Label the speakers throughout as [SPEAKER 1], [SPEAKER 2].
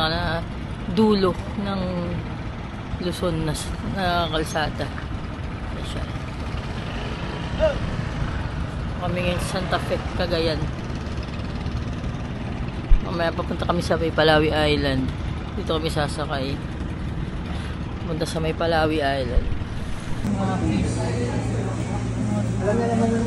[SPEAKER 1] pinaka dulo ng Luzon na kalsada. Siya. Kami ngayon sa Santa Fe, Cagayan. Mamaya papunta kami sa May Palawi Island. Dito kami sasakay. Punta sa May Palawi Island. Mga fish. Alam na naman yun.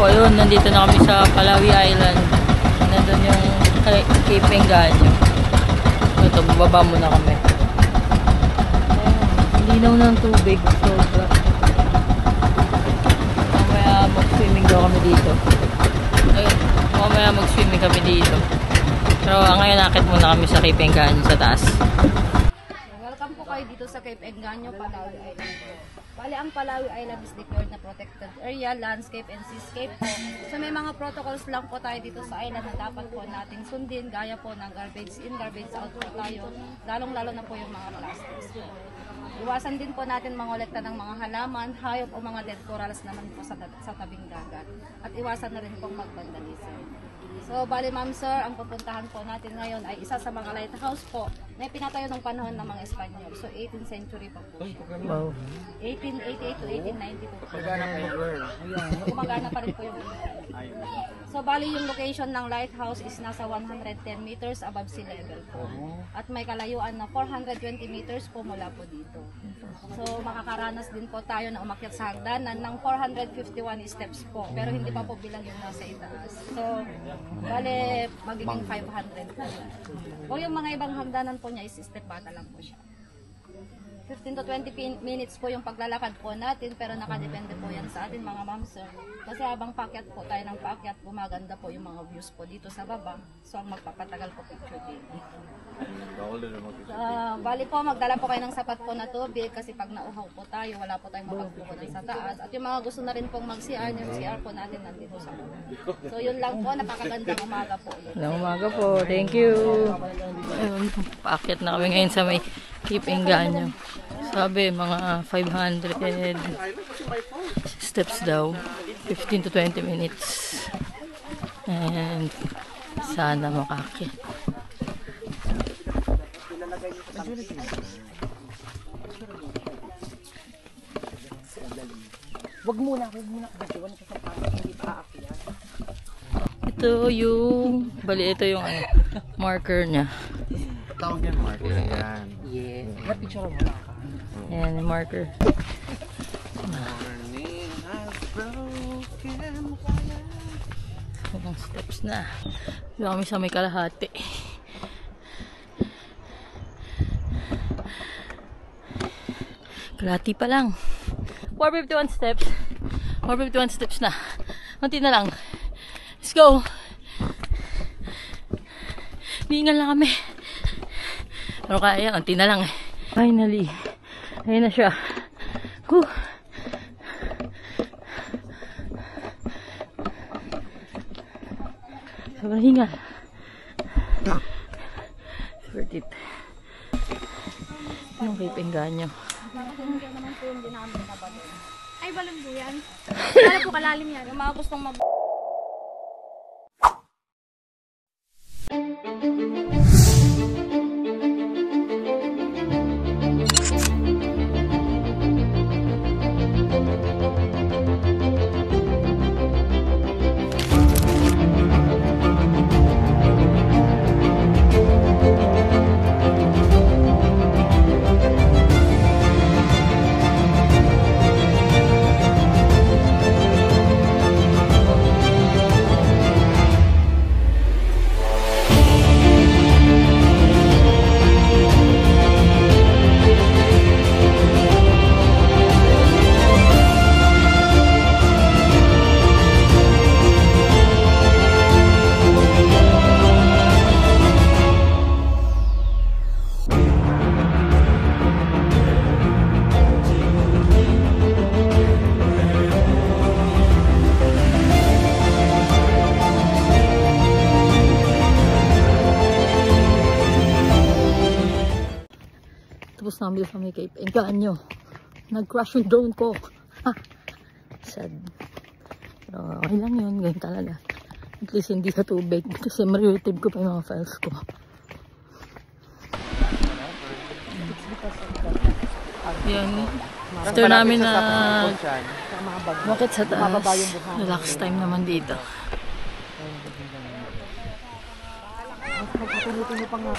[SPEAKER 1] So yun, nandito na kami sa Palawi Island. Nandun yung Cape Engaño. Ito, bababa muna kami. Linaw ng tubig. Sobra. Mamaya mag-swimming daw kami dito. Ayun, mamaya mag-swimming kami dito. Pero ngayon nakit muna kami sa Cape Engaño sa taas.
[SPEAKER 2] Welcome po kayo dito sa Cape Engaño, Palawi Island. Bali, ang Palawi Island is declared na protected area, landscape and seascape po. So may mga protocols lang po tayo dito sa island na dapat po nating sundin, gaya po ng garbage in, garbage out po tayo, lalong-lalo na po yung mga plastics. Iwasan din po natin mangolekta ng mga halaman, hayop o mga dead corals naman po sa tabing dagat. At iwasan na rin pong mag-vandalism. So, bali ma'am sir, ang pupuntahan po natin ngayon ay isa sa mga lighthouse po na pinatayo ng panahon ng mga Espanyol. So, 18th century pa po siya.
[SPEAKER 1] Wow.
[SPEAKER 2] 1888 to 1892. Gumagana pa rin po yung So, bali yung location ng lighthouse is nasa 110 meters above sea level po. At may kalayuan na 420 meters po mula po dito. So, makakaranas din po tayo na umakyat sa hagdanan ng 451 steps po. Pero hindi pa po bilang yung nasa itaas. So, bali magiging 500 po. O yung mga ibang hagdanan po niya is step bata lang po siya. 15 to 20 minutes po yung paglalakad po natin, pero nakadepende po yan sa atin mga ma'am sir. Kasi habang paakyat po tayo ng paakyat, gumaganda po yung mga views po dito sa baba. So ang magpapatagal po picture day. Bali po, magdala po kayo ng sapat po na tubig kasi pag nauhaw po tayo, wala po tayong mapagpukunan sa taas. At yung mga gusto na rin pong mag-CR, yung CR po natin nandito sa baba. So yun lang po, napakagandang umaga po.
[SPEAKER 1] Magandang umaga po, thank you. Ayun, paakyat na kami ngayon sa may Cape Engaño. Sabi, mga 500 steps daw. 15 to 20 minutes. And sana makaakyat.
[SPEAKER 3] Wag muna. Hindi pa aakyat.
[SPEAKER 1] Ito yung, bali ito yung marker niya.
[SPEAKER 4] Tawag yan marker. Yan.
[SPEAKER 3] Yes. Picture mo na.
[SPEAKER 1] Ayan yung marker.
[SPEAKER 4] Morning has broken.
[SPEAKER 1] Ilang steps na. Dito kami sa may kalahati. Kalahati pa lang. 451 steps. 451 steps na. Kunti na lang. Let's go. Hihingal na kami. Pero kaya, kunti na lang eh. Finally. Ayun na siya. Whew. Sobrang hingal. Worth it. Anong Cape Engaño?
[SPEAKER 2] Ay, balon po yan. Kala po kalalim yan. Yung mga gustong
[SPEAKER 1] namin sa may Cape Encanyo. Nag-crash yung drone ko. Ha! Sad. Pero okay lang yun. Ganyan talaga. At least hindi sa tubig. Kasi ma-retrieve ko pa yung mga files ko. Yan. After namin na bakit sa taas, relax time naman dito.
[SPEAKER 3] Magpatuloy pa nga.